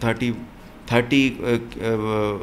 30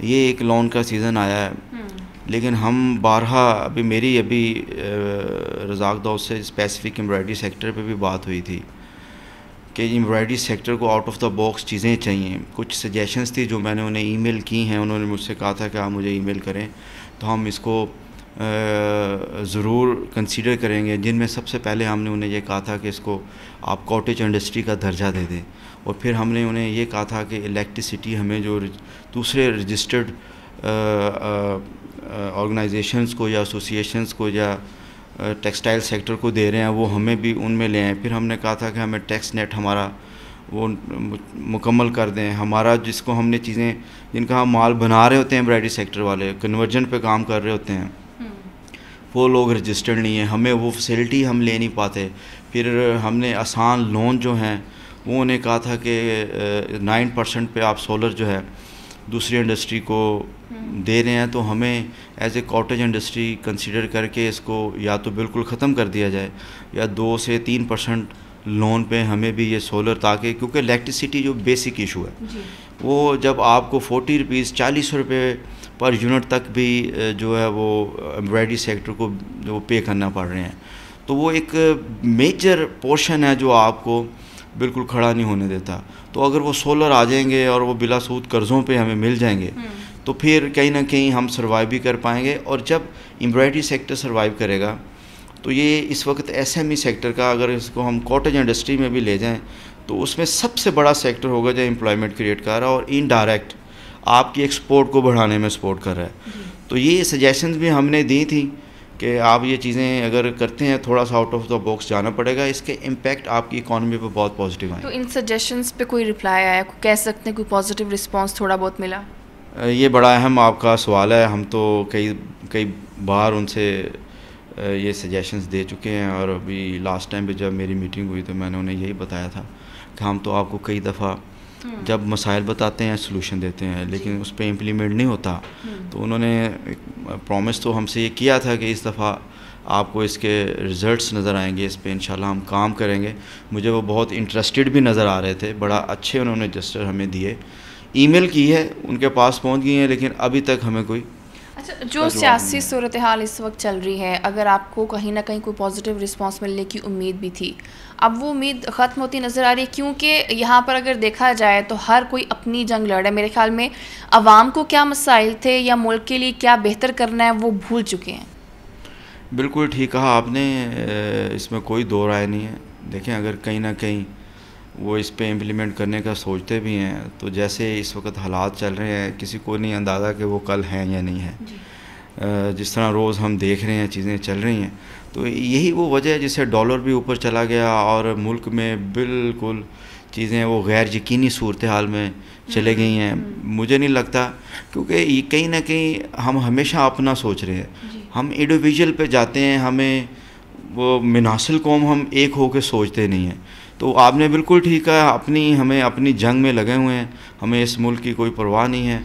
یہ ایک لون کا سیزن آیا ہے، لیکن ہم بارہا ابھی رزاق داؤد سے اسپیسیفک ایمبرائڈری سیکٹر پہ بھی بات ہوئی تھی کہ ایمبرائڈری سیکٹر کو آؤٹ آف دا باکس چیزیں چاہیے. کچھ سجیشنز تھی جو میں نے انہیں ای میل کی ہیں، انہوں نے مجھ سے کہا تھا کہ آپ مجھے ای میل کریں تو ہم اس کو ضرور کنسیڈر کریں گے. جن میں سب سے پہلے ہم نے انہیں یہ کہا تھا کہ اس کو آپ کاٹیج انڈسٹری کا درجہ دے دیں، اور پھر ہم نے انہیں یہ کہا تھا کہ الیکٹریسٹی ہمیں جو دوسرے رجسٹرڈ آرگنائزیشنز کو یا ایسوسیشنز کو یا ٹیکسٹائل سیکٹر کو دے رہے ہیں وہ ہمیں بھی ان میں لے آئیں. پھر ہم نے کہا تھا کہ ہمیں ٹیکس نیٹ ہمارا وہ مکمل کر دیں. ہمارا جس کو ہم نے چیزیں جن کا ہم مال بنا رہے ہوتے ہیں ایمبرائڈری سیکٹر والے کنورجن پہ کام کر رہے ہوتے ہیں، وہ لوگ رجسٹرڈ نہیں ہیں، ہمیں وہ فیسلٹی ہم لے نہیں پاتے. پھر ہم نے آسان لون جو ہیں وہ انہیں کہا تھا کہ 9% پہ آپ سولر جو ہے دوسری انڈسٹری کو دے رہے ہیں، تو ہمیں as a cottage industry consider کر کے اس کو یا تو بالکل ختم کر دیا جائے یا 2 سے 3% لون پہ ہمیں بھی یہ سولر، تاکہ کیونکہ الیکٹریسٹی جو بیسک ایشو ہے وہ جب آپ کو 40 روپیز 40 روپے پر یونٹ تک بھی جو ہے وہ ایمبرائڈری سیکٹر کو جو پے کرنا پڑ رہے ہیں، تو وہ ایک میجر پورشن ہے جو آپ کو بالکل کھڑا نہیں ہونے دیتا. تو اگر وہ سولر آ جائیں گے اور وہ بلا سود قرضوں پہ ہمیں مل جائیں گے تو پھر کہیں نہ کہیں ہم سروائیو بھی کر پائیں گے. اور جب ایمبرائڈری سیکٹر سروائیو کرے گا تو یہ اس وقت ایس ایم ای سیکٹر کا، اگر اس کو ہم کاٹیج انڈسٹری میں بھی لے جائیں تو اس میں سب سے بڑا سیکٹر ہوگا جو امپلائمنٹ کریٹ کر رہا ہے اور انڈائریکٹ آپ کی ایکسپورٹ کو بڑھانے میں سپورٹ کر رہا ہے. تو یہ سجیشنز بھی ہم نے دی تھیں کہ آپ یہ چیزیں اگر کرتے ہیں تھوڑا سا آؤٹ آف دا باکس جانا پڑے گا، اس کے امپیکٹ آپ کی اکانومی پہ بہت پازیٹیو آئیں. تو ان سجیشنز پہ کوئی رپلائی آیا، کہہ سکتے ہیں کوئی پازیٹیو رسپانس تھوڑا بہت ملا؟ یہ بڑا اہم آپ کا سوال ہے. ہم تو کئی بار ان سے یہ سجیشنز دے چکے ہیں، اور ابھی لاسٹ ٹائم پہ جب میری میٹنگ ہوئی تو میں نے انہیں یہی بتایا تھا کہ ہم تو آپ کو کئی دفعہ جب مسائل بتاتے ہیں سلوشن دیتے ہیں، لیکن اس پہ امپلیمنٹ نہیں ہوتا. تو انہوں نے پرومس تو ہم سے یہ کیا تھا کہ اس دفعہ آپ کو اس کے ریزلٹس نظر آئیں گے، اس پہ انشاءاللہ ہم کام کریں گے. مجھے وہ بہت انٹرسٹڈ بھی نظر آ رہے تھے، بڑا اچھے انہوں نے جسٹر ہمیں دیے. ای میل کی ہے، ان کے پاس پہنچ گئی ہیں، لیکن ابھی تک ہمیں کوئی جو سیاسی صورتحال اس وقت چل رہی ہے، اگر آپ کو کہیں نہ کہیں کوئی پازیٹیو رسپانس ملنے کی امید بھی تھی، اب وہ امید ختم ہوتی نظر آ رہی ہے؟ کیونکہ یہاں پر اگر دیکھا جائے تو ہر کوئی اپنی جنگ لڑ رہا ہے. میرے خیال میں عوام کو کیا مسائل تھے یا ملک کے لیے کیا بہتر کرنا ہے وہ بھول چکے ہیں. بالکل ٹھیک کہا آپ نے، اس میں کوئی دو رائے نہیں ہے. دیکھیں اگر کہیں نہ کہیں وہ اس پہ امپلیمنٹ کرنے کا سوچتے بھی ہیں تو جیسے اس وقت حالات چل رہے ہیں کسی کو نہیں اندازہ کہ وہ کل ہیں یا نہیں ہیں. جس طرح روز ہم دیکھ رہے ہیں چیزیں چل رہی ہیں، تو یہی وہ وجہ ہے جسے ڈالر بھی اوپر چلا گیا اور ملک میں بالکل چیزیں وہ غیر یقینی صورتحال میں چلے گئی ہیں. مجھے نہیں لگتا، کیونکہ کہیں نہ کہیں ہم ہمیشہ اپنا سوچ رہے ہیں، ہم انڈیویجول پہ جاتے ہیں، ہمیں وہ منحصل قوم ہم ایک ہو کے سوچتے نہیں ہیں. تو آپ نے بالکل ٹھیک کہا، ہمیں اپنی جنگ میں لگے ہوئے ہیں، ہمیں اس ملک کی کوئی پرواہ نہیں ہے.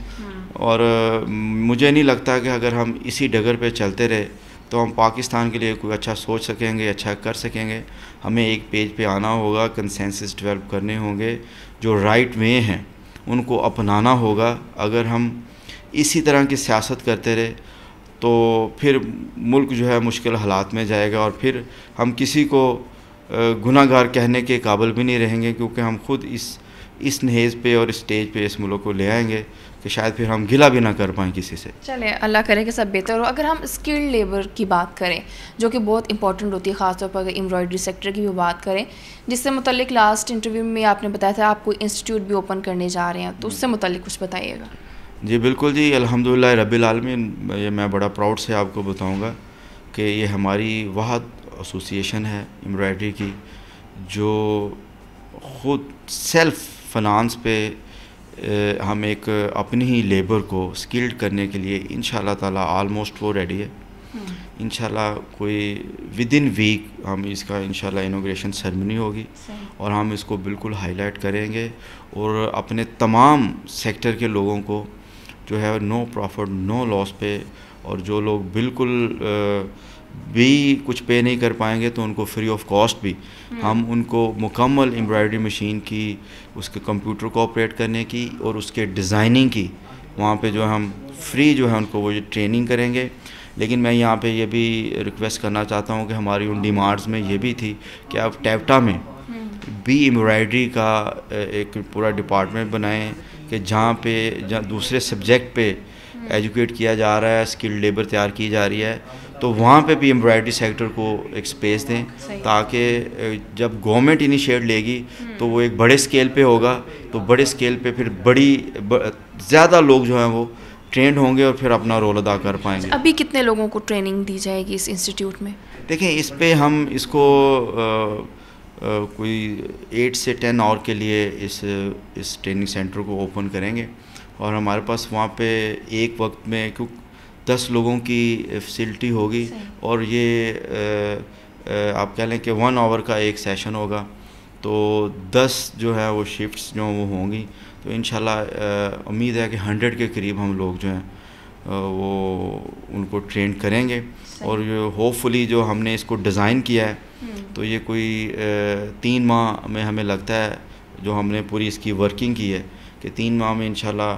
اور مجھے نہیں لگتا کہ اگر ہم اسی ڈگر پہ چلتے رہے تو ہم پاکستان کے لیے کوئی اچھا سوچ سکیں گے، اچھا کر سکیں گے. ہمیں ایک پیج پہ آنا ہوگا، کنسنسس ڈیولپ کرنے ہوں گے، جو رائٹ وے ہیں ان کو اپنانا ہوگا. اگر ہم اسی طرح کی سیاست کرتے رہے تو پھر ملک جو ہے مشکل حالات میں جائے گا، اور پھر ہم کسی کو گناہ گار کہنے کے قابل بھی نہیں رہیں گے، کیونکہ ہم خود اس نہیز پہ اور اس اسٹیج پہ اس ملک کو لے آئیں گے کہ شاید پھر ہم گلا بھی نہ کر پائیں کسی سے. چلے اللہ کرے کہ سب بہتر ہو. اگر ہم اسکلڈ لیبر کی بات کریں جو کہ بہت امپورٹنٹ ہوتی ہے، خاص طور پر اگر ایمبرائڈری سیکٹر کی بھی بات کریں، جس سے متعلق لاسٹ انٹرویو میں آپ نے بتایا تھا آپ کوئی انسٹیٹیوٹ بھی اوپن کرنے جا رہے ہیں، تو اس سے متعلق کچھ بتائیے گا. جی بالکل جی، الحمدللہ رب العالمین. یہ میں بڑا پراؤڈ سے آپ کو بتاؤں گا کہ یہ ہماری واحد ایسوسیشن ہے ایمبرائڈری کی جو خود سیلف فنانس پہ ہم ایک اپنی ہی لیبر کو سکلڈ کرنے کے لیے انشاءاللہ تعالیٰ آلموسٹ وہ ریڈی ہے. انشاءاللہ کوئی ود ان ویک ہم اس کا انشاءاللہ انوگریشن سیرمنی ہوگی اور ہم اس کو بالکل ہائی لائٹ کریں گے، اور اپنے تمام سیکٹر کے لوگوں کو جو ہے نو پروفٹ نو لاس پہ، اور جو لوگ بالکل بھی کچھ پے نہیں کر پائیں گے تو ان کو فری آف کاسٹ بھی ہم ان کو مکمل ایمبرائڈری مشین کی، اس کے کمپیوٹر کو آپریٹ کرنے کی اور اس کے ڈیزائننگ کی وہاں پہ جو ہم فری جو ہے ان کو وہ ٹریننگ کریں گے. لیکن میں یہاں پہ یہ بھی ریکویسٹ کرنا چاہتا ہوں کہ ہماری ان ڈیمانڈز میں یہ بھی تھی کہ آپ ٹیپٹا میں بھی ایمبرائڈری کا ایک پورا ڈپارٹمنٹ بنائیں کہ جہاں دوسرے سبجیکٹ پہ ایجوکیٹ کیا جا رہا ہے, اسکل لیبر تیار کی جا رہی ہے, تو وہاں پہ بھی ایمبرائڈری سیکٹر کو ایک سپیس دیں تاکہ جب گورنمنٹ انیشیٹ لے گی تو وہ ایک بڑے اسکیل پہ ہوگا, تو بڑے اسکیل پہ پھر زیادہ لوگ جو ہیں وہ ٹرینڈ ہوں گے اور پھر اپنا رول ادا کر پائیں گے. ابھی کتنے لوگوں کو ٹریننگ دی جائے گی اس انسٹیٹیوٹ میں؟ دیکھیں اس پہ ہم اس کو کوئی 8 سے 10 اور کے لیے اس ٹریننگ سینٹر کو اوپن کریں گے, اور ہمارے پاس وہاں پہ ایک وقت میں 10 لوگوں کی فیسلٹی ہوگی, اور یہ آپ کہہ لیں کہ 1 آور کا ایک سیشن ہوگا, تو 10 جو ہے وہ شفٹس جو وہ ہوں گی. تو انشاءاللہ امید ہے کہ 100 کے قریب ہم لوگ جو ہیں وہ ان کو ٹرین کریں گے, اور ہوپ فلی جو ہم نے اس کو ڈیزائن کیا ہے تو یہ کوئی 3 ماہ میں ہمیں لگتا ہے, جو ہم نے پوری اس کی ورکنگ کی ہے کہ 3 ماہ میں انشاءاللہ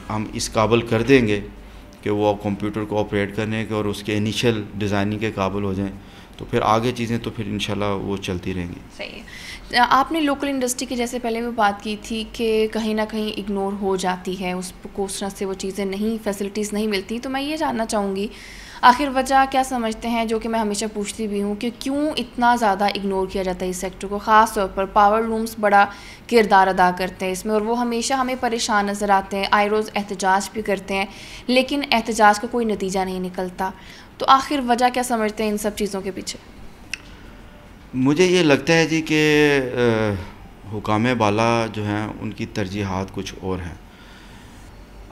ہم اس قابل کر دیں گے کہ وہ کمپیوٹر کو آپریٹ کرنے کے اور اس کے انیشیل ڈیزائننگ کے قابل ہو جائیں, تو پھر آگے چیزیں تو پھر انشاءاللہ وہ چلتی رہیں گی. صحیح ہے. آپ نے لوکل انڈسٹری کی جیسے پہلے بھی بات کی تھی کہ کہیں نہ کہیں اگنور ہو جاتی ہے, اس کو اس طرح سے وہ چیزیں نہیں, فیسلٹیز نہیں ملتی, تو میں یہ جاننا چاہوں گی آخر وجہ کیا سمجھتے ہیں, جو کہ میں ہمیشہ پوچھتی بھی ہوں کہ کیوں اتنا زیادہ اگنور کیا جاتا ہے اس سیکٹر کو, خاص طور پر پاور لومز بڑا کردار ادا کرتے ہیں اس میں, اور وہ ہمیشہ ہمیں پریشان نظر آتے ہیں, آئے روز احتجاج بھی کرتے ہیں لیکن احتجاج کا کوئی نتیجہ نہیں نکلتا, تو آخر وجہ کیا سمجھتے ہیں ان سب چیزوں کے پیچھے؟ مجھے یہ لگتا ہے جی کہ حکام بالا جو ہیں ان کی ترجیحات کچھ اور ہیں.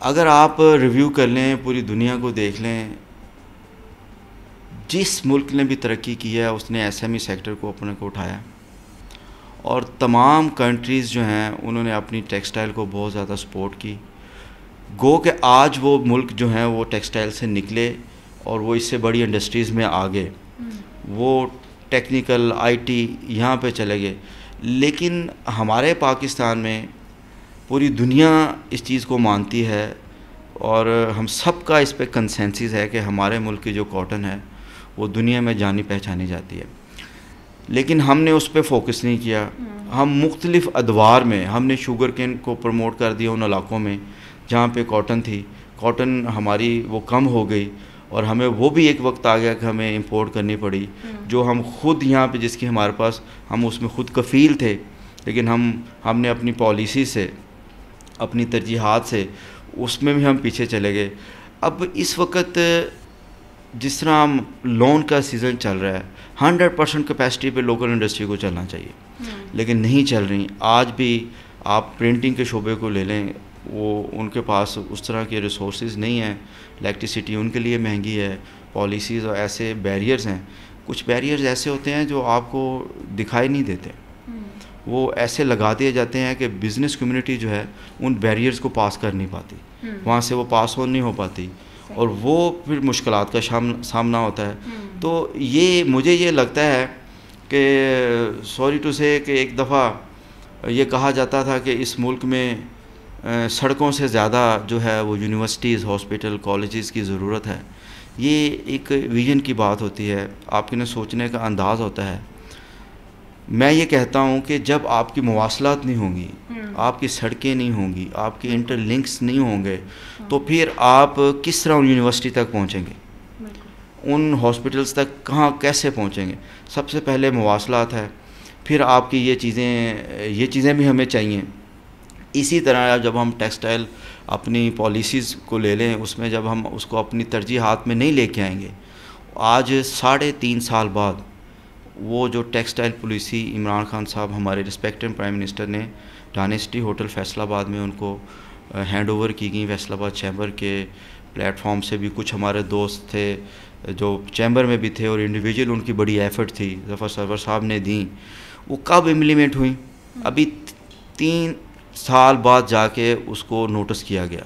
اگر آپ ریویو کر لیں, پوری دنیا کو دیکھ لیں, جس ملک نے بھی ترقی کی ہے اس نے ایس ایم ای سیکٹر کو اپنے کو اٹھایا, اور تمام کنٹریز جو ہیں انہوں نے اپنی ٹیکسٹائل کو بہت زیادہ سپورٹ کی. گو کہ آج وہ ملک جو ہیں وہ ٹیکسٹائل سے نکلے اور وہ اس سے بڑی انڈسٹریز میں آ گئے, وہ ٹیکنیکل آئی ٹی یہاں پہ چلے گئے. لیکن ہمارے پاکستان میں پوری دنیا اس چیز کو مانتی ہے, اور ہم سب کا اس پہ کنسنسس ہے کہ ہمارے ملک کی جو کاٹن ہے وہ دنیا میں جانی پہچانی جاتی ہے. لیکن ہم نے اس پہ فوکس نہیں کیا. ہم مختلف ادوار میں ہم نے شوگر کین کو پروموٹ کر دیا ان علاقوں میں جہاں پہ کاٹن تھی. کاٹن ہماری وہ کم ہو گئی, اور ہمیں وہ بھی ایک وقت آ گیا کہ ہمیں امپورٹ کرنی پڑی, جو ہم خود یہاں پہ جس کی ہمارے پاس ہم اس میں خود کفیل تھے, لیکن ہم نے اپنی پالیسی سے, اپنی ترجیحات سے اس میں بھی ہم پیچھے چلے گئے. اب اس وقت جس طرح ہم لون کا سیزن چل رہا ہے, 100% کیپیسٹی پہ لوکل انڈسٹری کو چلنا چاہیے, لیکن نہیں چل رہی. آج بھی آپ پرنٹنگ کے شعبے کو لے لیں, وہ ان کے پاس اس طرح کے ریسورسز نہیں ہیں, الیکٹریسٹی ان کے لیے مہنگی ہے, پالیسیز اور ایسے بیریئرز ہیں. کچھ بیریئرز ایسے ہوتے ہیں جو آپ کو دکھائی نہیں دیتے, وہ ایسے لگا دیے جاتے ہیں کہ بزنس کمیونٹی جو ہے ان بیریئرز کو پاس کر نہیں پاتی, وہاں سے وہ پاس آن نہیں ہو پاتی, اور وہ پھر مشکلات کا سامنا ہوتا ہے. تو یہ مجھے یہ لگتا ہے کہ سوری ٹو سے کہ ایک دفعہ یہ کہا جاتا تھا کہ اس ملک میں سڑکوں سے زیادہ جو ہے وہ یونیورسٹیز, ہاسپٹل, کالجز کی ضرورت ہے. یہ ایک ویژن کی بات ہوتی ہے, آپ کے نے سوچنے کا انداز ہوتا ہے. میں یہ کہتا ہوں کہ جب آپ کی مواصلات نہیں ہوں گی, آپ کی سڑکیں نہیں ہوں گی, آپ کے انٹر لنکس نہیں ہوں گے, تو پھر آپ کس طرح ان یونیورسٹی تک پہنچیں گے, ان ہاسپٹلس تک کہاں کیسے پہنچیں گے؟ سب سے پہلے مواصلات ہے, پھر آپ کی یہ چیزیں بھی ہمیں چاہیے. اسی طرح جب ہم ٹیکسٹائل اپنی پالیسیز کو لے لیں, اس میں جب ہم اس کو اپنی ترجیحات میں نہیں لے کے آئیں گے, آج 3.5 سال بعد وہ جو ٹیکسٹائل پالیسی عمران خان صاحب ہمارے ریسپیکٹڈ پرائم منسٹر نے ڈائنیسٹی ہوٹل فیصل آباد میں ان کو ہینڈ اوور کی گئی, فیصل آباد چیمبر کے پلیٹ فارم سے بھی کچھ ہمارے دوست تھے جو چیمبر میں بھی تھے, اور انڈیویجول ان کی بڑی ایفرٹ تھی ظفر سرور صاحب نے دیں. وہ کب امپلیمنٹ ہوئیں؟ ابھی 3 سال بعد جا کے اس کو نوٹس کیا گیا,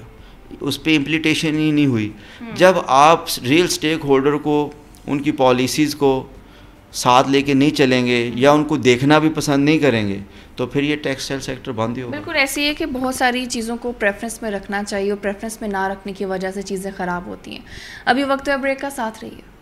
اس پہ امپلیٹیشن ہی نہیں ہوئی. جب آپ ریئل اسٹیک ہولڈر کو ان کی پالیسیز کو ساتھ لے کے نہیں چلیں گے یا ان کو دیکھنا بھی پسند نہیں کریں گے, تو پھر یہ ٹیکسٹائل سیکٹر بند ہی ہوگا. بالکل ایسی ہے کہ بہت ساری چیزوں کو پریفرنس میں رکھنا چاہیے اور پریفرنس میں نہ رکھنے کی وجہ سے چیزیں خراب ہوتی ہیں. ابھی وقت ہے بریک کا، ساتھ رہیے.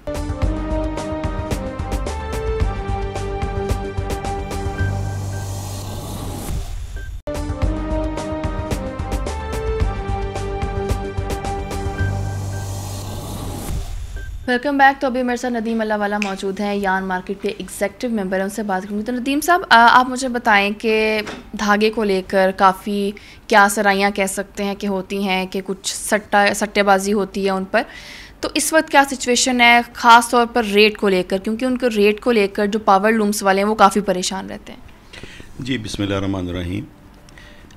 Welcome back. تو ابھی میرے ساتھ ندیم اللہ والا موجود ہیں، یان مارکیٹ کے ایگزیکٹو ممبر ہیں، ان سے بات کروں گی. تو ندیم صاحب آپ مجھے بتائیں کہ دھاگے کو لے کر کافی کیا سرائیاں کہہ سکتے ہیں کہ ہوتی ہیں کہ کچھ سٹے بازی ہوتی ہے ان پر. تو اس وقت کیا سچویشن ہے خاص طور پر ریٹ کو لے کر، کیونکہ ان کو ریٹ کو لے کر جو پاور لومس والے ہیں وہ کافی پریشان رہتے ہیں. جی بسم اللہ الرحمن الرحیم.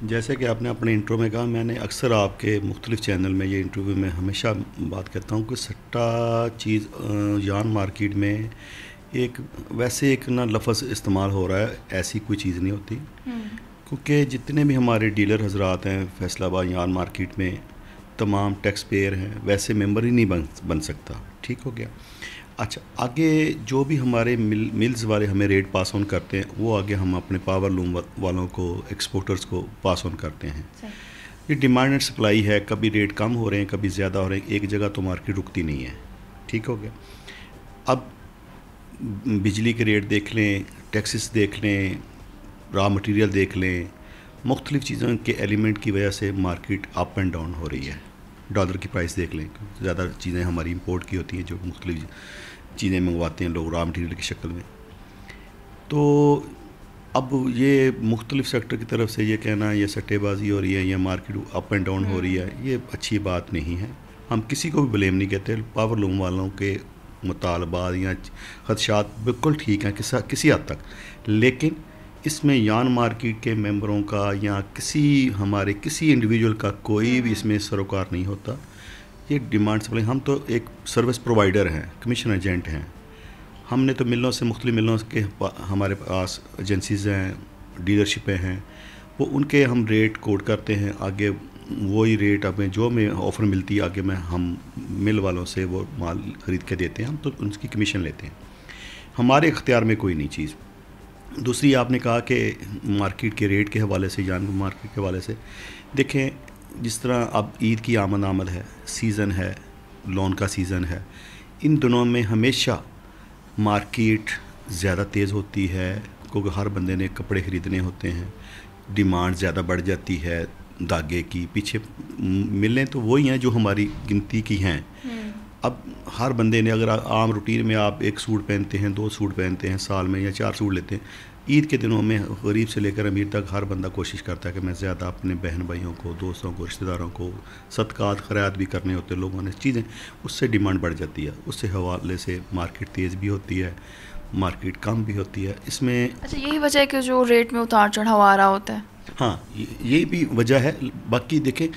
جیسے کہ آپ نے اپنے انٹرو میں کہا، میں نے اکثر آپ کے مختلف چینل میں یہ انٹرویو میں ہمیشہ بات کرتا ہوں کہ سٹا چیز یان مارکیٹ میں ویسے ایک نا لفظ استعمال ہو رہا ہے، ایسی کوئی چیز نہیں ہوتی. کیونکہ جتنے بھی ہمارے ڈیلر حضرات ہیں فیصل آباد یان مارکیٹ میں، تمام ٹیکس پیئر ہیں، ویسے ممبر ہی نہیں بن سکتا. ٹھیک ہو گیا. اچھا، آگے جو بھی ہمارے ملز والے ہمیں ریٹ پاس آن کرتے ہیں، وہ آگے ہم اپنے پاور لوم والوں کو، ایکسپورٹرز کو پاس آن کرتے ہیں. یہ ڈیمانڈ اینڈ سپلائی ہے، کبھی ریٹ کم ہو رہے ہیں کبھی زیادہ ہو رہے ہیں، ایک جگہ تو مارکیٹ رکتی نہیں ہے. ٹھیک ہو گیا. اب بجلی کے ریٹ دیکھ لیں، ٹیکسز دیکھ لیں، را مٹیریل دیکھ لیں، مختلف چیزوں کے ایلیمنٹ کی وجہ سے مارکیٹ اپ اینڈ ڈاؤن ہو رہی ہے. ڈالر کی پرائس دیکھ لیں، زیادہ چیزیں ہماری امپورٹ کی ہوتی ہیں، جو مختلف چیزیں منگواتے ہیں لوگ را مٹیریل کی شکل میں. تو اب یہ مختلف سیکٹر کی طرف سے یہ کہنا یہ سٹے بازی ہو رہی ہے یا مارکیٹ اپ اینڈ ڈاؤن ہو رہی ہے، یہ اچھی بات نہیں ہے. ہم کسی کو بھی بلیم نہیں کہتے. پاور لوم والوں کے مطالبات یا خدشات بالکل ٹھیک ہیں کسی حد تک، لیکن اس میں یان مارکیٹ کے ممبروں کا یا کسی انڈیویجول کا کوئی بھی اس میں سروکار نہیں ہوتا. یہ ڈیمانڈ سپلائی، ہم تو ایک سروس پرووائڈر ہیں، کمیشن ایجنٹ ہیں. ہم نے تو ملوں سے، مختلف ملوں کے ہمارے پاس ایجنسیز ہیں، ڈیلرشپیں ہیں، وہ ان کے ہم ریٹ کوٹ کرتے ہیں. آگے وہی ریٹ ہمیں جو میں آفر ملتی ہے آگے ہم مل والوں سے وہ مال خرید کے دیتے ہیں، ہم تو ان کی کمیشن لیتے ہیں. ہمارے اختیار میں کوئی نہیں چیز. دوسری آپ نے کہا کہ مارکیٹ کے ریٹ کے حوالے سے، یان مارکیٹ کے حوالے سے دیکھیں، جس طرح اب عید کی آمد ہے، سیزن ہے، لون کا سیزن ہے، ان دنوں میں ہمیشہ مارکیٹ زیادہ تیز ہوتی ہے، کیونکہ ہر بندے نے کپڑے خریدنے ہوتے ہیں، ڈیمانڈ زیادہ بڑھ جاتی ہے دھاگے کی. پیچھے ملیں تو وہی ہیں جو ہماری گنتی کی ہیں. اب ہر بندے نے، اگر عام روٹین میں آپ ایک سوٹ پہنتے ہیں، 2 سوٹ پہنتے ہیں سال میں، یا 4 سوٹ لیتے ہیں، عید کے دنوں میں غریب سے لے کر امیر تک ہر بندہ کوشش کرتا ہے کہ میں زیادہ اپنے بہن بھائیوں کو، دوستوں کو، رشتہ داروں کو صدقات خیرات بھی کرنے ہوتے ہیں لوگوں نے چیزیں، اس سے ڈیمانڈ بڑھ جاتی ہے. اس سے حوالے سے مارکیٹ تیز بھی ہوتی ہے، مارکیٹ کم بھی ہوتی ہے. اس میں اچھا یہی وجہ ہے کہ جو ریٹ میں اتار چڑھاؤ آ رہا ہوتا ہے. ہاں یہ بھی وجہ ہے. باقی دیکھیں،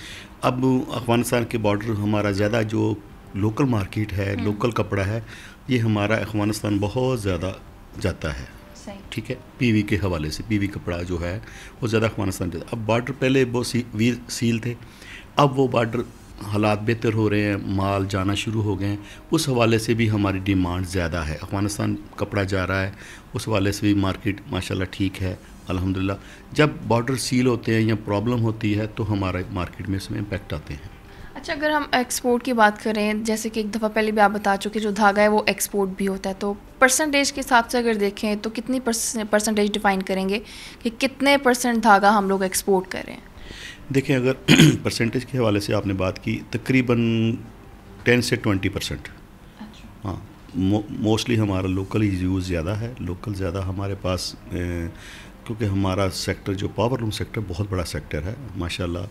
اب افغانستان کے بارڈر ہمارا زیادہ جو لوکل مارکیٹ ہے، لوکل کپڑا ہے، یہ ہمارا افغانستان بہت زیادہ جاتا ہے. ٹھیک ہے. پی وی کے حوالے سے، پی وی کپڑا جو ہے وہ زیادہ افغانستان جاتا ہے. اب بارڈر پہلے وہ سیل تھے، اب وہ بارڈر حالات بہتر ہو رہے ہیں، مال جانا شروع ہو گئے ہیں. اس حوالے سے بھی ہماری ڈیمانڈ زیادہ ہے. افغانستان کپڑا جا رہا ہے، اس حوالے سے بھی مارکیٹ ماشاءاللہ ٹھیک ہے الحمدللہ. جب بارڈر سیل ہوتے ہیں یا پرابلم ہوتی ہے تو ہمارے مارکیٹ میں اس میں امپیکٹ آتے ہیں. اچھا اگر ہم ایکسپورٹ کی بات کریں، جیسے کہ ایک دفعہ پہلے بھی آپ بتا چکے، جو دھاگا ہے وہ ایکسپورٹ بھی ہوتا ہے، تو پرسنٹیج کے حساب سے اگر دیکھیں تو کتنی پرسنٹیج ڈیفائن کریں گے کہ کتنے پرسنٹ دھاگا ہم لوگ ایکسپورٹ کر رہے ہیں؟ دیکھیں، اگر پرسنٹیج کے حوالے سے آپ نے بات کی، تقریباً 10 سے 20%. ہاں، موسٹلی ہمارا لوکل ہی یوز زیادہ ہے. لوکل زیادہ ہمارے پاس، کیونکہ ہمارا سیکٹر جو پاور لوم سیکٹر بہت بڑا سیکٹر ہے ماشاءاللہ.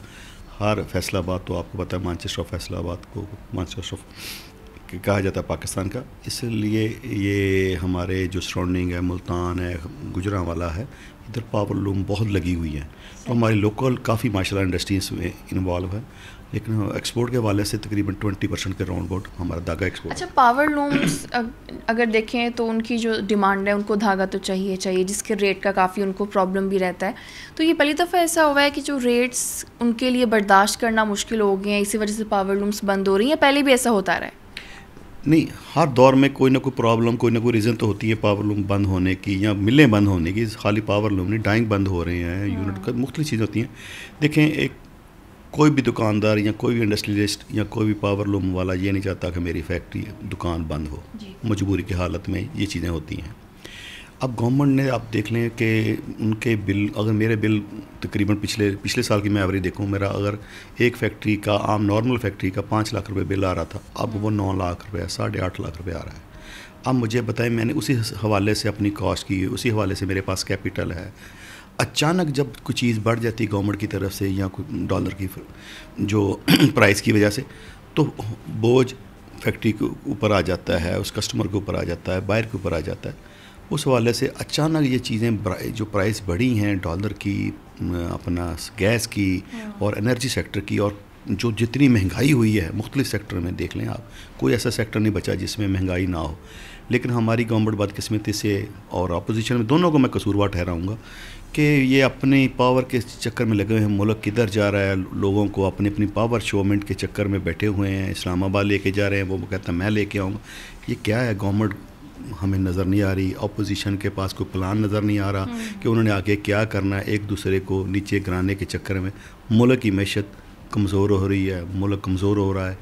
ہر فیصل آباد تو آپ کو پتہ ہے، مانچسٹر آف فیصل آباد کو مانچسٹر آف کہا جاتا ہے پاکستان کا. اس لیے یہ ہمارے جو سراؤنڈنگ ہے، ملتان ہے، گجرانوالا ہے، ادھر پاور لوم بہت لگی ہوئی ہیں. تو ہماری لوکل کافی ماشاءاللہ انڈسٹریز میں انوالو ہے. لیکن ایکسپورٹ کے حوالے سے تقریباً 20% کے راؤنڈ اباؤٹ ہمارا دھاگا ایکسپورٹ. اچھا، پاور لومس اگر دیکھیں تو ان کی جو ڈیمانڈ ہے، ان کو دھاگا تو چاہیے، جس کے ریٹ کا کافی ان کو پرابلم بھی رہتا ہے. تو یہ پہلی دفعہ ایسا ہوا ہے کہ جو ریٹس ان کے لیے برداشت کرنا مشکل ہو گئے ہیں، اسی وجہ سے پاور لومس بند ہو رہی ہیں، پہلے بھی ایسا ہوتا رہا ہے؟ نہیں، ہر دور میں کوئی نہ کوئی پرابلم، کوئی نہ کوئی ریزن تو ہوتی ہے پاور لوم بند ہونے کی یا ملیں بند ہونے کی. خالی پاور لوم نہیں، ڈائنگ بند ہو رہے ہیں، یونٹ کا مختلف چیزیں ہوتی ہیں. دیکھیں، ایک کوئی بھی دکاندار یا کوئی بھی انڈسٹریلسٹ یا کوئی بھی پاور لوم والا یہ نہیں چاہتا کہ میری فیکٹری دکان بند ہو. مجبوری کی حالت میں یہ چیزیں ہوتی ہیں. اب گورنمنٹ نے آپ دیکھ لیں کہ ان کے بل، اگر میرے بل تقریباً پچھلے سال کی میں ایوریج دیکھوں، میرا اگر ایک فیکٹری کا عام نارمل فیکٹری کا 5 لاکھ روپے بل آ رہا تھا، اب وہ 9 لاکھ روپے 8.5 لاکھ روپے آ رہا ہے. اب مجھے بتائیں، میں نے اسی حوالے سے اپنی کاسٹ کی، اسی حوالے سے میرے پاس کیپٹل ہے. اچانک جب کوئی چیز بڑھ جاتی ہے گورنمنٹ کی طرف سے یا کوئی ڈالر کی جو پرائز کی وجہ سے، تو بوجھ فیکٹری کے اوپر آ جاتا ہے، اس کسٹمر کے اوپر آ جاتا ہے، بائر کے اوپر آ جاتا ہے. اس حوالے سے اچانک یہ چیزیں جو پرائز بڑھی ہیں ڈالر کی، اپنا گیس کی اور انرجی سیکٹر کی، اور جو جتنی مہنگائی ہوئی ہے مختلف سیکٹر میں، دیکھ لیں آپ، کوئی ایسا سیکٹر نہیں بچا جس میں مہنگائی نہ ہو. لیکن ہماری گورنمنٹ بدقسمتی سے اور اپوزیشن میں دونوں کو میں قصوروار ٹھہراؤں گا کہ یہ اپنی پاور کے چکر میں لگے ہوئے ہیں. ملک کدھر جا رہا ہے، لوگوں کو اپنی پاور شومنٹ کے چکر میں بیٹھے ہوئے ہیں. اسلام آباد لے کے جا رہے ہیں، وہ کہتا ہے میں لے کے آؤں گا. یہ کیا ہے؟ گورنمنٹ ہمیں نظر نہیں آ رہی، اپوزیشن کے پاس کوئی پلان نظر نہیں آ رہا کہ انہوں نے آگے کیا کرنا ہے. ایک دوسرے کو نیچے گرانے کے چکر میں ملک کی معیشت کمزور ہو رہی ہے، ملک کمزور ہو رہا ہے.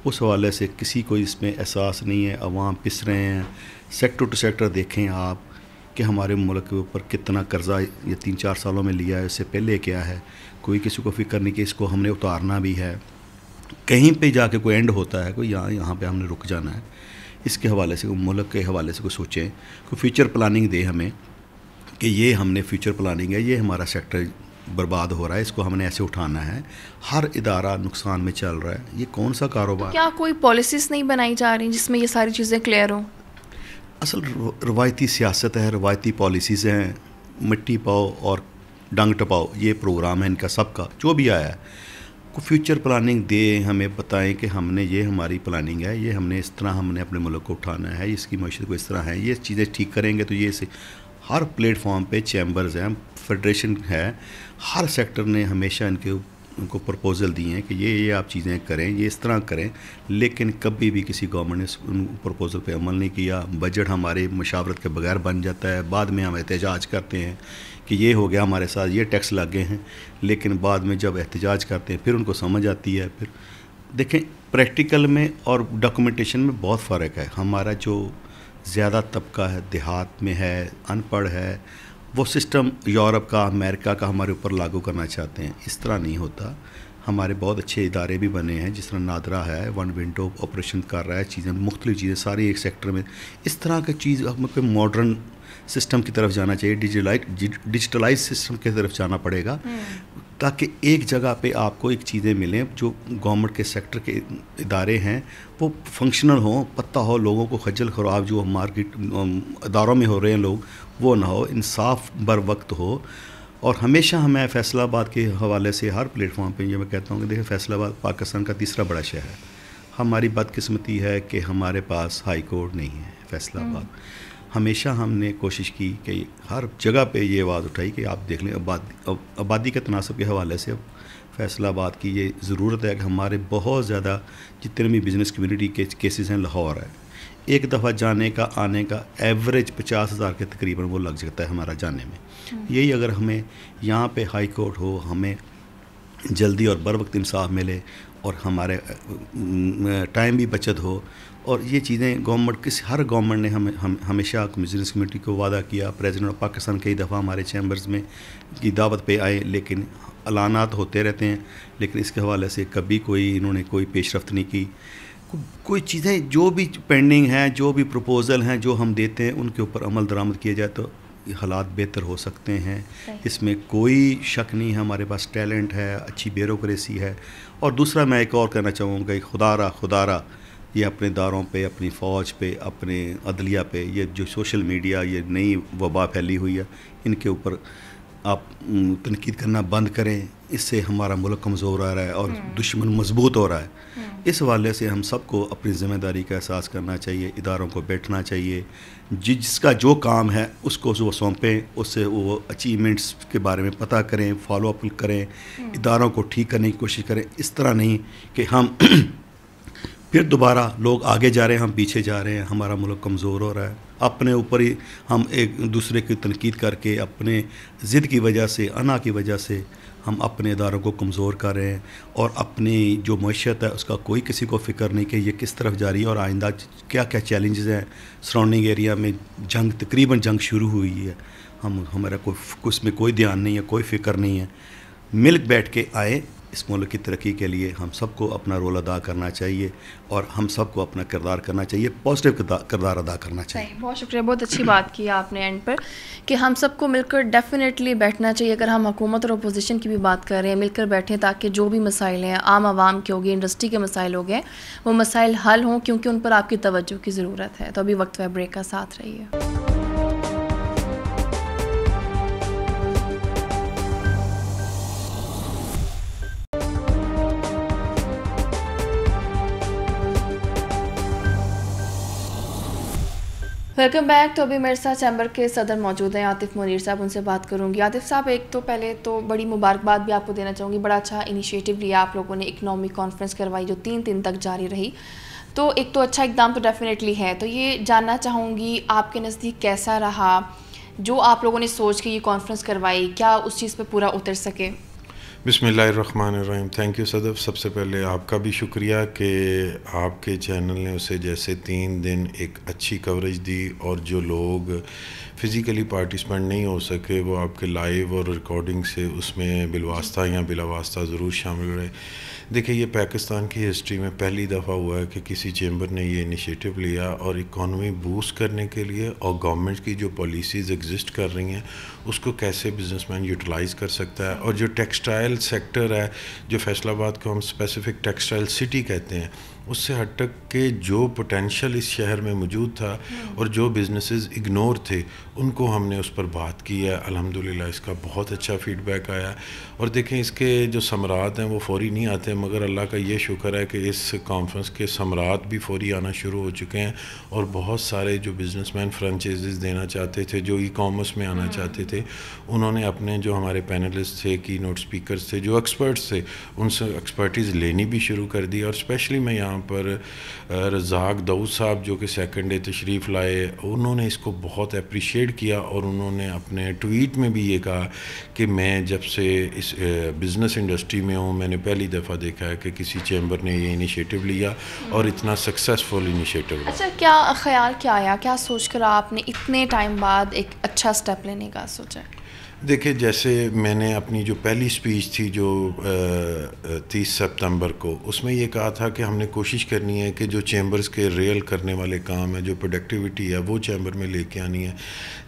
اس حوالے سے کسی کو اس میں احساس نہیں ہے. عوام پس رہے ہیں. سیکٹر ٹو سیکٹر دیکھیں آپ کہ ہمارے ملک کے اوپر کتنا قرضہ یہ 3-4 سالوں میں لیا ہے، اس سے پہلے کیا ہے. کوئی کسی کو فکر نہیں کہ اس کو ہم نے اتارنا بھی ہے. کہیں پہ جا کے کوئی اینڈ ہوتا ہے، کوئی یہاں پہ ہم نے رک جانا ہے. اس کے حوالے سے ملک کے حوالے سے کوئی سوچیں، کوئی فیوچر پلاننگ دے ہمیں کہ یہ ہم نے فیوچر پلاننگ ہے، یہ ہمارا سیکٹر برباد ہو رہا ہے، اس کو ہم نے ایسے اٹھانا ہے. ہر ادارہ نقصان میں چل رہا ہے. یہ کون سا کاروبار؟ کیا کوئی پالیسیز نہیں بنائی جا رہی جس میں یہ ساری چیزیں کلیئر ہوں؟ اصل روایتی سیاست ہے، روایتی پالیسیز ہیں. مٹی پاؤ اور ڈنگ ٹپاؤ، یہ پروگرام ہے ان کا سب کا جو بھی آیا ہے. کو فیوچر پلاننگ دے، ہمیں بتائیں کہ ہم نے یہ ہماری پلاننگ ہے، یہ ہم نے اس طرح ہم نے اپنے ملک کو اٹھانا ہے، اس کی معیشت کو اس طرح ہے، یہ چیزیں ٹھیک کریں گے تو یہ ہر پلیٹ فارم پہ چیمبرز ہیں، فیڈریشن ہے، ہر سیکٹر نے ہمیشہ ان کو پرپوزل دیے ہیں کہ یہ آپ چیزیں کریں، یہ اس طرح کریں. لیکن کبھی بھی کسی گورنمنٹ نے ان پرپوزل پہ عمل نہیں کیا. بجٹ ہمارے مشاورت کے بغیر بن جاتا ہے. بعد میں ہم احتجاج کرتے ہیں کہ یہ ہو گیا ہمارے ساتھ، یہ ٹیکس لگ گئے ہیں. لیکن بعد میں جب احتجاج کرتے ہیں پھر ان کو سمجھ آتی ہے. پھر دیکھیں، پریکٹیکل میں اور ڈاکومنٹیشن میں بہت فرق ہے. ہمارا جو زیادہ طبقہ ہے دیہات میں ہے، ان پڑھ ہے، وہ سسٹم یورپ کا، امریکہ کا ہمارے اوپر لاگو کرنا چاہتے ہیں. اس طرح نہیں ہوتا. ہمارے بہت اچھے ادارے بھی بنے ہیں، جس طرح نادرا ہے، ون ونڈو آپریشن کر رہا ہے، چیزیں مختلف چیزیں ساری ایک سیکٹر میں. اس طرح کی چیز ہم کو ماڈرن سسٹم کی طرف جانا چاہیے، ڈیجیٹلائز سسٹم کی طرف جانا پڑے گا تاکہ ایک جگہ پہ آپ کو ایک چیزیں ملیں. جو گورنمنٹ کے سیکٹر کے ادارے ہیں وہ فنکشنل ہوں، پتہ ہو لوگوں کو. خجل خراب جو مارکیٹ اداروں میں ہو رہے ہیں لوگ، وہ نہ ہو. انصاف بر وقت ہو. اور ہمیشہ ہمیں فیصل آباد کے حوالے سے ہر پلیٹ فارم پہ یہ میں کہتا ہوں کہ دیکھیں، فیصل آباد پاکستان کا 3را بڑا شہر ہے. ہماری بدقسمتی ہے کہ ہمارے پاس ہائی کورٹ نہیں ہے فیصل آباد. ہمیشہ ہم نے کوشش کی کہ ہر جگہ پہ یہ آواز اٹھائی کہ آپ دیکھ لیں آبادی کے تناسب کے حوالے سے فیصل آباد کی یہ ضرورت ہے کہ ہمارے بہت زیادہ جتنے بھی بزنس کمیونٹی کے کیسز ہیں لاہور ہے. ایک دفعہ جانے کا آنے کا ایوریج 50,000 کے تقریباً وہ لگ جاتا ہے ہمارا جانے میں. یہی اگر ہمیں یہاں پہ ہائی کورٹ ہو، ہمیں جلدی اور بر وقت انصاف ملے اور ہمارے ٹائم بھی بچت ہو. اور یہ چیزیں ہر گورنمنٹ نے ہمیشہ بزنس کمیونٹی کو وعدہ کیا. پریزیڈنٹ آف پاکستان کئی دفعہ ہمارے چیمبرز میں کی دعوت پہ آئے، لیکن اعلانات ہوتے رہتے ہیں، لیکن اس کے حوالے سے کبھی انہوں نے کوئی پیش رفت نہیں کی. کوئی چیزیں جو بھی پینڈنگ ہیں، جو بھی پروپوزل ہیں جو ہم دیتے ہیں، ان کے اوپر عمل درآمد کیا جائے تو حالات بہتر ہو سکتے ہیں. اس میں کوئی شک نہیں ہے. ہمارے پاس ٹیلنٹ ہے، اچھی بیوروکریسی ہے. اور دوسرا میں ایک اور کہنا چاہوں گا کہ خدا را یہ اپنے اداروں پہ، اپنی فوج پہ، اپنے عدلیہ پہ یہ جو سوشل میڈیا، یہ نئی وبا پھیلی ہوئی ہے، ان کے اوپر آپ تنقید کرنا بند کریں. اس سے ہمارا ملک کمزور آ رہا ہے اور دشمن مضبوط ہو رہا ہے. اس حوالے سے ہم سب کو اپنی ذمہ داری کا احساس کرنا چاہیے. اداروں کو بیٹھنا چاہیے، جس کا جو کام ہے اس کو وہ سونپیں، اس سے وہ اچیومنٹس کے بارے میں پتہ کریں، فالو اپ کریں، اداروں کو ٹھیک کرنے کی کوشش کریں. اس طرح نہیں کہ ہم پھر دوبارہ لوگ آگے جا رہے ہیں، ہم پیچھے جا رہے ہیں، ہمارا ملک کمزور ہو رہا ہے. اپنے اوپر ہی ہم ایک دوسرے کی تنقید کر کے اپنے ضد کی وجہ سے، انا کی وجہ سے ہم اپنے اداروں کو کمزور کر رہے ہیں، اور اپنی جو معیشت ہے اس کا کوئی کسی کو فکر نہیں کہ یہ کس طرف جاری ہے اور آئندہ کیا کیا چیلنجز ہیں. سراؤنڈنگ ایریا میں جنگ، تقریباً جنگ شروع ہوئی ہے، ہمارا اس میں کوئی دھیان نہیں ہے، کوئی فکر نہیں ہے. مل بیٹھ کے آئے اس ملک کی ترقی کے لیے ہم سب کو اپنا رول ادا کرنا چاہیے، اور ہم سب کو اپنا کردار کرنا چاہیے، پازیٹیو کردار ادا کرنا چاہیے. بہت شکریہ، بہت اچھی بات کی آپ نے اینڈ پر کہ ہم سب کو مل کر ڈیفینیٹلی بیٹھنا چاہیے. اگر ہم حکومت اور اپوزیشن کی بھی بات کر رہے ہیں، مل کر بیٹھیں تاکہ جو بھی مسائل ہیں عام عوام کے ہو گئے، انڈسٹری کے مسائل ہو گئے، وہ مسائل حل ہوں، کیونکہ ان پر آپ کی توجہ کی ضرورت ہے. تو ابھی وقت ہے بریک کا، ساتھ رہیے. Welcome back. تو ابھی میرے ساتھ چیمبر کے صدر موجود ہیں عاطف منیر صاحب، ان سے بات کروں گی. عاطف صاحب، ایک تو پہلے تو بڑی مبارکباد بھی آپ کو دینا چاہوں گی، بڑا اچھا انیشیٹو لیا آپ لوگوں نے، اکنامک کانفرنس کروائی جو 3 دن تک جاری رہی. تو ایک تو اچھا اقدام تو ڈیفینیٹلی ہے. تو یہ جاننا چاہوں گی آپ کے نزدیک کیسا رہا جو آپ لوگوں نے سوچ کے یہ کانفرنس کروائی، کیا اس چیز پہ پورا اتر سکے؟ بسم اللہ الرحمن الرحیم. تھینک یو صدف. سب سے پہلے آپ کا بھی شکریہ کہ آپ کے چینل نے اسے جیسے 3 دن ایک اچھی کوریج دی، اور جو لوگ فزیکلی پارٹیسپینٹ نہیں ہو سکے وہ آپ کے لائیو اور ریکارڈنگ سے اس میں بالواسطہ یا بلا واسطہ ضرور شامل رہے. دیکھیں، یہ پاکستان کی ہسٹری میں پہلی دفعہ ہوا ہے کہ کسی چیمبر نے یہ انیشیٹو لیا، اور اکانومی بوسٹ کرنے کے لیے اور گورنمنٹ کی جو پالیسیز ایگزسٹ کر رہی ہیں اس کو کیسے بزنس مین یوٹیلائز کر سکتا ہے. اور جو ٹیکسٹائل سیکٹر ہے، جو فیصل آباد کو ہم اسپیسیفک ٹیکسٹائل سٹی کہتے ہیں، اس سے ہٹ تک کہ جو پوٹینشیل اس شہر میں موجود تھا اور جو بزنسز اگنور تھے ان کو ہم نے اس پر بات کی ہے. الحمدللہ اس کا بہت اچھا فیڈ بیک آیا. اور دیکھیں، اس کے جو ثمرات ہیں وہ فوری نہیں آتے، مگر اللہ کا یہ شکر ہے کہ اس کانفرنس کے ثمرات بھی فوری آنا شروع ہو چکے ہیں. اور بہت سارے جو بزنس مین فرانچائزز دینا چاہتے تھے، جو ای کامرس میں آنا چاہتے تھے، انہوں نے اپنے جو ہمارے پینلسٹ تھے، کی نوٹ اسپیکرز تھے، جو ایکسپرٹس تھے، ان سے ایکسپرٹیز لینی بھی شروع کر دی. اور اسپیشلی میں یہاں پر رزاق داؤد صاحب جو کہ سیکنڈ ڈے تشریف لائے، انہوں نے اس کو بہت اپریشیٹ کیا، اور انہوں نے اپنے ٹویٹ میں بھی یہ کہا کہ میں جب سے اس بزنس انڈسٹری میں ہوں، میں نے پہلی دفعہ دیکھا ہے کہ کسی چیمبر نے یہ انیشیٹو لیا اور اتنا سکسیسفل انیشیٹو. اچھا، کیا خیال کیا آیا، کیا سوچ کر آپ نے اتنے ٹائم بعد ایک اچھا سٹیپ لینے کا سوچا؟ دیکھیں، جیسے میں نے اپنی جو پہلی سپیچ تھی جو 30 سپتمبر کو، اس میں یہ کہا تھا کہ ہم نے کوشش کرنی ہے کہ جو چیمبرز کے ریئل کرنے والے کام ہیں، جو پروڈکٹیوٹی ہے، وہ چیمبر میں لے کے آنی ہے.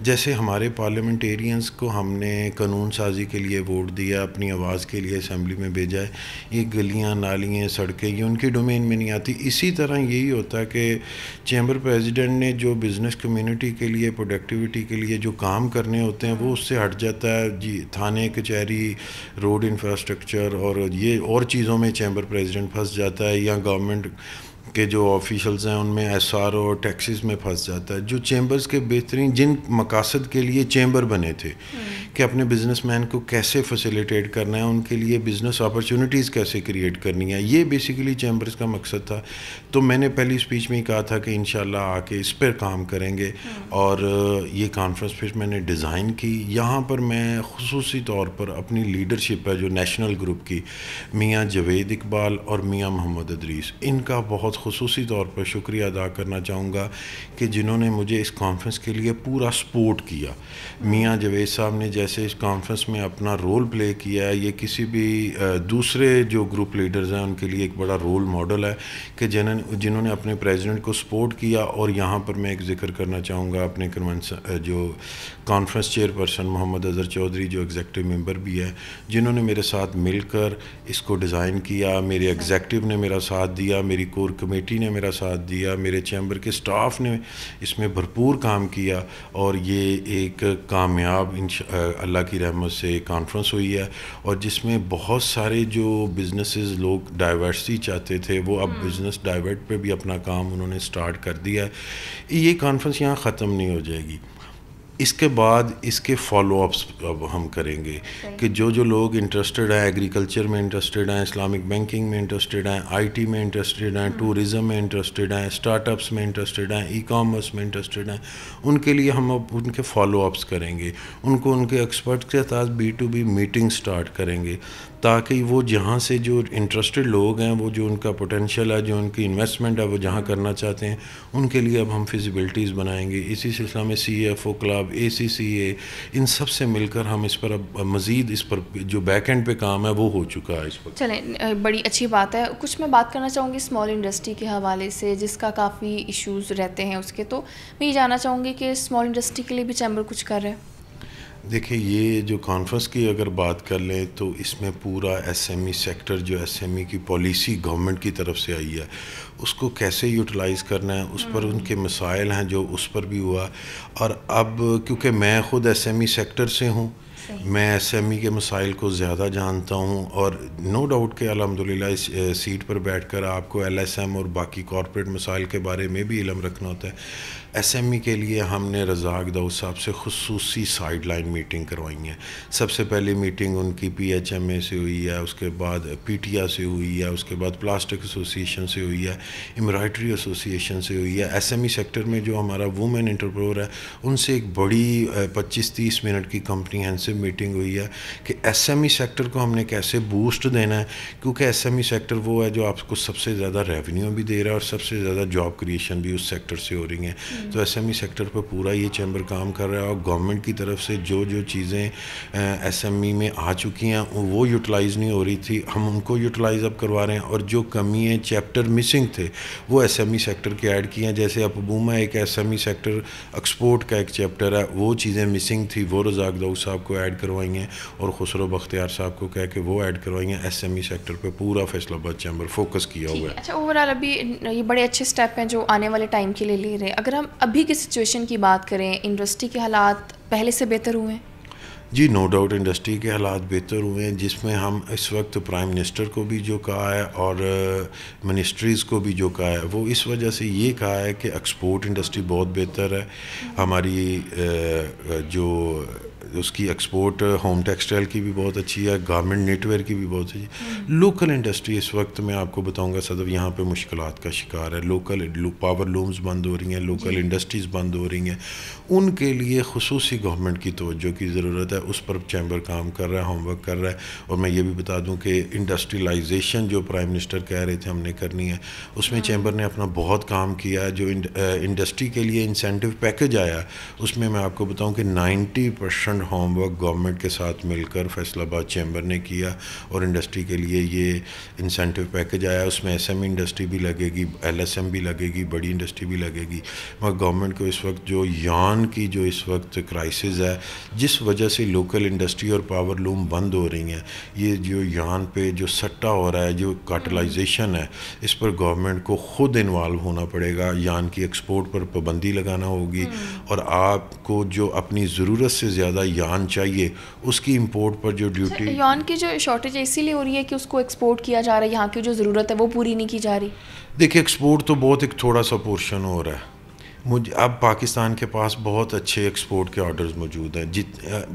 جیسے ہمارے پارلیمنٹیرینز کو ہم نے قانون سازی کے لیے ووٹ دیا، اپنی آواز کے لیے اسمبلی میں بھیجا ہے. یہ گلیاں، نالیاں، سڑکیں، یہ ان کے ڈومین میں نہیں آتی. اسی طرح یہی ہوتا ہے کہ چیمبر پریزیڈنٹ نے جو بزنس کمیونٹی کے لیے، پروڈکٹیوٹی کے لیے جو کام کرنے ہوتے ہیں وہ اس سے ہٹ جاتا ہے. جی، تھانے، کچہری، روڈ انفراسٹرکچر اور یہ اور چیزوں میں چیمبر پریزیڈنٹ پھنس جاتا ہے، یا گورنمنٹ کے جو آفیشلز ہیں ان میں ایس آر او اور ٹیکسز میں پھنس جاتا ہے. جو چیمبرز کے بہترین جن مقاصد کے لیے چیمبر بنے تھے کہ اپنے بزنس مین کو کیسے فیسیلیٹیٹ کرنا ہے، ان کے لیے بزنس اپرچونیٹیز کیسے کریٹ کرنی ہے، یہ بیسیکلی چیمبرز کا مقصد تھا. تو میں نے پہلی سپیچ میں ہی کہا تھا کہ انشاءاللہ آ کے اس پر کام کریں گے. اور یہ کانفرنس پھر میں نے ڈیزائن کی. یہاں پر میں خصوصی طور پر اپنی لیڈرشپ ہے جو نیشنل گروپ کی، میاں جوید اقبال اور میاں محمد ادریس، ان کا بہت خصوصی طور پر شکریہ ادا کرنا چاہوں گا کہ جنہوں نے مجھے اس کانفرنس کے لیے پورا سپورٹ کیا. میاں جوید صاحب نے جیسے اس کانفرنس میں اپنا رول پلے کیا ہے، یہ کسی بھی دوسرے جو گروپ لیڈرز ہیں ان کے لیے ایک بڑا رول ماڈل ہے کہ جنہوں نے اپنے پریزیڈنٹ کو سپورٹ کیا. اور یہاں پر میں ایک ذکر کرنا چاہوں گا اپنے جو کانفرنس چیئر پرسن محمد اظہر چودھری، جو ایگزیکٹو ممبر بھی ہے، جنہوں نے میرے ساتھ مل کر اس کو ڈیزائن کیا. میرے ایگزیکٹو نے میرا ساتھ دیا، میری کور کمیٹی نے میرا ساتھ دیا، میرے چیمبر کے سٹاف نے اس میں بھرپور کام کیا. اور یہ ایک کامیاب اللہ کی رحمت سے کانفرنس ہوئی ہے، اور جس میں بہت سارے جو بزنسز لوگ ڈائیورسٹی چاہتے تھے وہ اب بزنس ڈائیورٹ پہ بھی اپنا کام انہوں نے سٹارٹ کر دیا ہے. یہ کانفرنس یہاں ختم نہیں ہو جائے گی. اس کے بعد اس کے فالو اپس اب ہم کریں گے کہ جو لوگ انٹرسٹڈ ہیں، ایگریکلچر میں انٹرسٹڈ ہیں، اسلامک بینکنگ میں انٹرسٹڈ ہیں، آئی ٹی میں انٹرسٹڈ ہیں، ٹورزم میں انٹرسٹڈ ہیں، اسٹارٹ اپس میں انٹرسٹڈ ہیں، ای کامرس میں انٹرسٹڈ ہیں، ان کے لیے ہم اب ان کے فالو اپس کریں گے، ان کو ان کے ایکسپرٹ کے ساتھ B2B میٹنگ سٹارٹ کریں گے، تاکہ وہ جہاں سے جو انٹرسٹڈ لوگ ہیں، وہ جو ان کا پوٹینشیل ہے، جو ان کی انویسٹمنٹ ہے، وہ جہاں کرنا چاہتے ہیں، ان کے لیے اب ہم فیزیبلٹیز بنائیں گے۔ اسی سلسلہ میں CFO کلب، ACCA، ان سب سے مل کر ہم اس پر اب مزید اس پر جو بیک اینڈ پہ کام ہے وہ ہو چکا ہے اس پر۔ چلیں، بڑی اچھی بات ہے۔ کچھ میں بات کرنا چاہوں گی اسمال انڈسٹری کے حوالے سے، جس کا کافی ایشوز رہتے ہیں اس کے، تو میں یہ جاننا چاہوں گی کہ اسمال انڈسٹری کے لیے بھی چیمبر کچھ کر رہے ہیں؟ دیکھیں، یہ جو کانفرنس کی اگر بات کر لیں تو اس میں پورا SME سیکٹر، جو SME کی پالیسی گورنمنٹ کی طرف سے آئی ہے، اس کو کیسے یوٹیلائز کرنا ہے، اس پر ان کے مسائل ہیں جو اس پر بھی ہوا۔ اور اب کیونکہ میں خود SME سیکٹر سے ہوں، میں SME کے مسائل کو زیادہ جانتا ہوں، اور نو ڈاؤٹ کہ الحمدللہ اس سیٹ پر بیٹھ کر آپ کو LSM اور باقی کارپوریٹ مسائل کے بارے میں بھی علم رکھنا ہوتا ہے۔ SME کے لیے ہم نے رزاق داؤد صاحب سے خصوصی سائیڈ لائن میٹنگ کروائی ہیں۔ سب سے پہلی میٹنگ ان کی PHMA سے ہوئی ہے، اس کے بعد PTIA سے ہوئی ہے، اس کے بعد پلاسٹک ایسوسی ایشن سے ہوئی ہے، ایمبرائڈری ایسوسی ایشن سے ہوئی ہے۔ SME سیکٹر میں جو ہمارا وومن انٹرپرور ہے، ان سے ایک بڑی 25-30 منٹ کی کمپریہنسو میٹنگ ہوئی ہے کہ SME سیکٹر کو ہم نے کیسے بوسٹ دینا ہے، کیونکہ SME سیکٹر وہ ہے جو آپ کو سب سے زیادہ ریونیو بھی دے رہا ہے اور سب سے زیادہ جاب کریشن بھی اس سیکٹر سے ہو رہی ہیں۔ تو SME سیکٹر پر پورا یہ چیمبر کام کر رہا ہے، اور گورنمنٹ کی طرف سے جو چیزیں SME میں آ چکی ہیں وہ یوٹیلائز نہیں ہو رہی تھی، ہم ان کو یوٹیلائز اب کروا رہے ہیں، اور جو کمیاں چیپٹر مسنگ تھے وہ SME سیکٹر کے ایڈ کیے ہیں۔ جیسے اپبوما ایک SME سیکٹر ایکسپورٹ کا ایک چیپٹر ہے، وہ چیزیں مسنگ تھی، وہ رزاق داؤد صاحب کو ایڈ کروائی ہیں، اور خسرو بختیار صاحب کو کہہ کے وہ ایڈ کروائی ہیں۔ SME سیکٹر پہ پورا فیصل آباد چیمبر فوکس کیا ہوا ہے۔ اچھا، اوورآل ابھی یہ بڑے اچھے اسٹیپ ہیں جو آنے والے ٹائم کے لیے لے رہے ہیں۔ اگر ہم ابھی کی سچویشن کی بات کریں، انڈسٹری کے حالات پہلے سے بہتر ہوئے ہیں؟ جی نو ڈاؤٹ انڈسٹری کے حالات بہتر ہوئے ہیں، جس میں ہم اس وقت پرائم منسٹر کو بھی جو کہا ہے اور منسٹریز کو بھی جو کہا ہے، وہ اس وجہ سے یہ کہا ہے کہ ایکسپورٹ انڈسٹری بہت بہتر ہے ہماری، جو اس کی ایکسپورٹ ہوم ٹیکسٹائل کی بھی بہت اچھی ہے، گارمنٹ نیٹ ویئر کی بھی بہت اچھی ہے۔ لوکل انڈسٹری اس وقت میں آپ کو بتاؤں گا صدف یہاں پہ مشکلات کا شکار ہے، لوکل پاور لومز بند ہو رہی ہیں، لوکل انڈسٹریز بند ہو رہی ہیں، ان کے لیے خصوصی گورنمنٹ کی توجہ کی ضرورت ہے، اس پر چیمبر کام کر رہا ہے، ہوم ورک کر رہا ہے۔ اور میں یہ بھی بتا دوں کہ انڈسٹریلائزیشن جو پرائم منسٹر کہہ رہے تھے ہم نے کرنی ہے، اس میں چیمبر نے اپنا بہت کام کیا ہے۔ جو انڈسٹری کے لیے انسینٹو پیکج آیا، اس میں میں آپ کو بتاؤں کہ 90% ہوم ورک گورنمنٹ کے ساتھ مل کر فیصل آباد چیمبر نے کیا، اور انڈسٹری کے لیے یہ انسینٹو پیکج آیا، اس میں SME انڈسٹری بھی لگے گی، LSM بھی لگے گی، بڑی انڈسٹری بھی لگے گی۔ مگر گورنمنٹ کو اس وقت جو یان کی جو اس وقت کرائسس ہے، جس وجہ سے لوکل انڈسٹری اور پاور لوم بند ہو رہی ہیں، یہ جو یان پہ جو سٹا ہو رہا ہے، جو کارٹلائزیشن ہے، اس پر گورنمنٹ کو خود انوالو ہونا پڑے گا۔ یان کی ایکسپورٹ پر پابندی لگانا ہوگی، اور آپ کو جو اپنی ضرورت سے زیادہ یان چاہیے اس کی امپورٹ پر جو ڈیوٹی، یان کی جو شارٹیج اسی لیے ہو رہی ہے کہ اس کو ایکسپورٹ کیا جا رہا ہے، یہاں کی جو ضرورت ہے وہ پوری نہیں کی جا رہی۔ دیکھیں ایکسپورٹ تو بہت ایک تھوڑا سا پورشن ہو رہا ہے، اب پاکستان کے پاس بہت اچھے ایکسپورٹ کے آرڈرز موجود ہیں،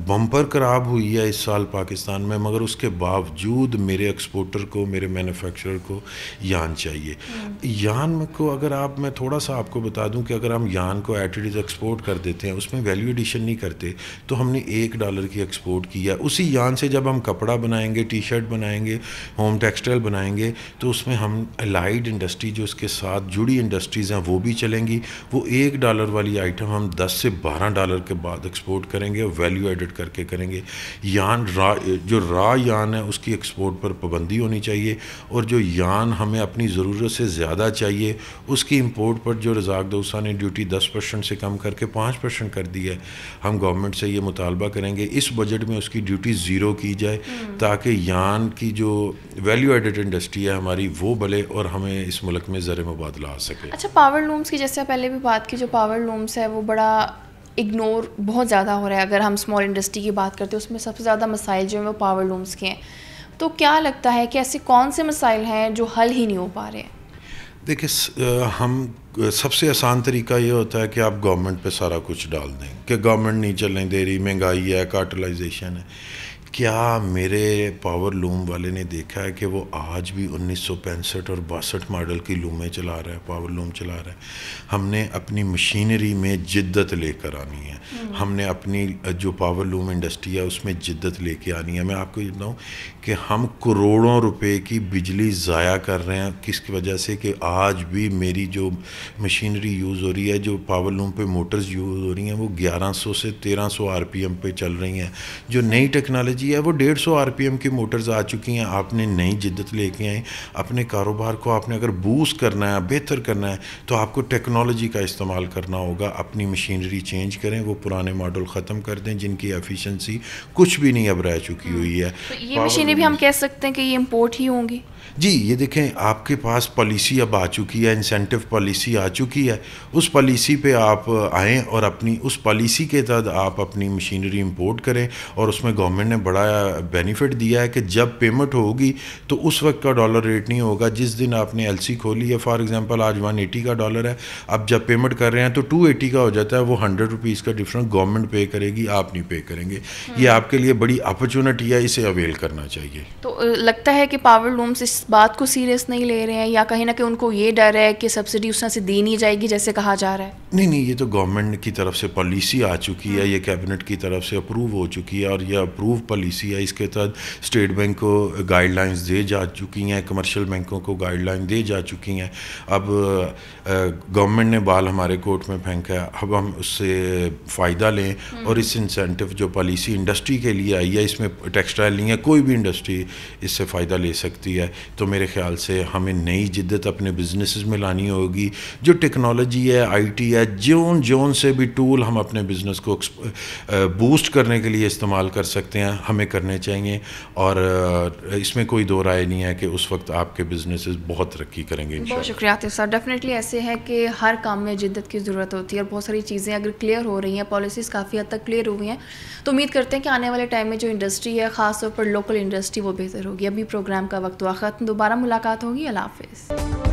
بمپر خراب ہوئی ہے اس سال پاکستان میں، مگر اس کے باوجود میرے ایکسپورٹر کو، میرے مینوفیکچرر کو یان چاہیے۔ یان کو اگر میں تھوڑا سا آپ کو بتا دوں کہ اگر ہم یان کو ایٹ اٹ از ایکسپورٹ کر دیتے ہیں، اس میں ویلیو ایڈیشن نہیں کرتے، تو ہم نے $1 کی ایکسپورٹ کی ہے۔ اسی یان سے جب ہم کپڑا بنائیں گے، ٹی شرٹ بنائیں گے، ہوم ٹیکسٹائل بنائیں گے، تو اس میں ہم الائڈ انڈسٹری جو اس کے ساتھ جڑی انڈسٹریز ہیں وہ بھی چلیں گی۔ وہ $1 والی آئٹم ہم $10 سے $12 کے بعد ایکسپورٹ کریں گے، اور ویلیو ایڈٹ کر کے کریں گے۔ یان جو را یان ہے اس کی ایکسپورٹ پر پابندی ہونی چاہیے، اور جو یان ہمیں اپنی ضرورت سے زیادہ چاہیے اس کی امپورٹ پر جو رزاق داؤد صاحب نے ڈیوٹی 10% سے کم کر کے 5% کر دی ہے، ہم گورنمنٹ سے یہ مطالبہ کریں گے اس بجٹ میں اس کی ڈیوٹی 0 کی جائے، تاکہ یان کی جو ویلیو ایڈٹ انڈسٹری ہے ہماری وہ بلے اور ہمیں اس ملک میں زر مبادلہ آ سکے۔ اچھا، پاور لومز کی جیسے پہلے بھی بات کی، جو پاور لومز ہے وہ بڑا اگنور بہت زیادہ ہو رہا ہے۔ اگر ہم اسمال انڈسٹری کی بات کرتے ہیں، اس میں سب سے زیادہ مسائل جو ہیں وہ پاور لومز کے ہیں، تو کیا لگتا ہے کہ ایسے کون سے مسائل ہیں جو حل ہی نہیں ہو پا رہے ہیں؟ دیکھیں ہم سب سے آسان طریقہ یہ ہوتا ہے کہ آپ گورنمنٹ پہ سارا کچھ ڈال دیں کہ گورنمنٹ نہیں چلنے دے رہی، مہنگائی ہے، کارٹلائزیشن ہے. کیا میرے پاور لوم والے نے دیکھا ہے کہ وہ آج بھی 1965 اور 62 ماڈل کی لومیں چلا رہا ہے، پاور لوم چلا رہا ہے؟ ہم نے اپنی مشینری میں جدت لے کر آنی ہے. ہم نے اپنی جو پاور لوم انڈسٹری ہے اس میں جدت لے کے آنی ہے. میں آپ کو یہ بتاؤں کہ ہم کروڑوں روپے کی بجلی ضائع کر رہے ہیں کس کی وجہ سے کہ آج بھی میری جو مشینری یوز ہو رہی ہے، جو پاور لوم پہ موٹرز یوز ہو رہی ہیں، وہ 1100 سے 1300 RPM پہ چل رہی ہیں. جو نئی ٹیکنالوجی ہے وہ 150 RPM کی موٹرز آ چکی ہیں. آپ نے نئی جدت لے کے آئیں. اپنے کاروبار کو آپ نے اگر بوسٹ کرنا ہے، بہتر کرنا ہے، تو آپ کو ٹیکنالوجی کا استعمال کرنا ہوگا. اپنی مشینری چینج کریں، وہ پرانے ماڈل ختم کر دیں جن کی ایفیشنسی کچھ بھی نہیں اب رہ چکی ہوئی ہے. یہ مشینیں بھی ہم کہہ سکتے ہیں کہ یہ امپورٹ ہی ہوں گی؟ جی یہ دیکھیں آپ کے پاس پالیسی اب آ چکی ہے، انسینٹو پالیسی آ چکی ہے. اس پالیسی پہ آپ آئیں اور اپنی اس پالیسی کے تحت آپ اپنی مشینری امپورٹ کریں. اور اس میں گورنمنٹ نے بڑا بینیفٹ دیا ہے کہ جب پیمنٹ ہوگی تو اس وقت کا ڈالر ریٹ نہیں ہوگا. جس دن آپ نے LC کھولی ہے، فار ایگزامپل آج 180 کا ڈالر ہے، اب جب پیمنٹ کر رہے ہیں تو 280 کا ہو جاتا ہے. وہ 100 روپیز کا ڈفرنس گورنمنٹ پے کرے گی، آپ نہیں پے کریں گے. یہ آپ کے لیے بڑی اپرچونٹی ہے، اسے اویل کرنا چاہیے. تو لگتا ہے کہ پاور لومس اس بات کو سیریس نہیں لے رہے ہیں، یا کہیں نہ کہ ان کو یہ ڈر ہے کہ سبسڈی اس طرح سے دی نہیں جائے گی جیسے کہا جا رہا ہے؟ نہیں، یہ تو گورنمنٹ کی طرف سے پالیسی آ چکی ہے، یہ کیبنٹ کی طرف سے اپروو ہو چکی ہے، اور یہ اپروو پالیسی ہے. اس کے تحت اسٹیٹ بینک کو گائیڈ لائنز دے جا چکی ہیں، کمرشل بینکوں کو گائیڈ لائن دے جا چکی ہیں. اب گورنمنٹ نے بال ہمارے کورٹ میں پھینکا ہے، اب ہم اس سے فائدہ لیں. اور اس انسینٹو جو پالیسی انڈسٹری کے لیے آئی ہے، اس میں ٹیکسٹائل نہیں ہے، کوئی بھی انڈسٹری اس سے فائدہ لے سکتی ہے. تو میرے خیال سے ہمیں نئی جدت اپنے بزنسز میں لانی ہوگی. جو ٹیکنالوجی ہے، IT ہے، جون سے بھی ٹول ہم اپنے بزنس کو بوسٹ کرنے کے لیے استعمال کر سکتے ہیں، ہمیں کرنے چاہیے. اور اس میں کوئی دو رائے نہیں ہے کہ اس وقت آپ کے بزنسز بہت ترقی کریں گے انشاءاللہ. بہت شکریہ عاطف صاحب. ڈیفینیٹلی ایسے ہے کہ ہر کام میں جدت کی ضرورت ہوتی ہے، اور بہت ساری چیزیں اگر کلیئر ہو رہی ہیں، پالیسیز کافی حد تک کلیئر ہوئی ہیں، تو امید کرتے ہیں کہ آنے والے ٹائم میں جو انڈسٹری ہے، خاص طور پر لوکل انڈسٹری، وہ بہتر ہوگی. ابھی پروگرام کا وقت ہوا ختم، دوبارہ ملاقات ہوگی. اللہ حافظ.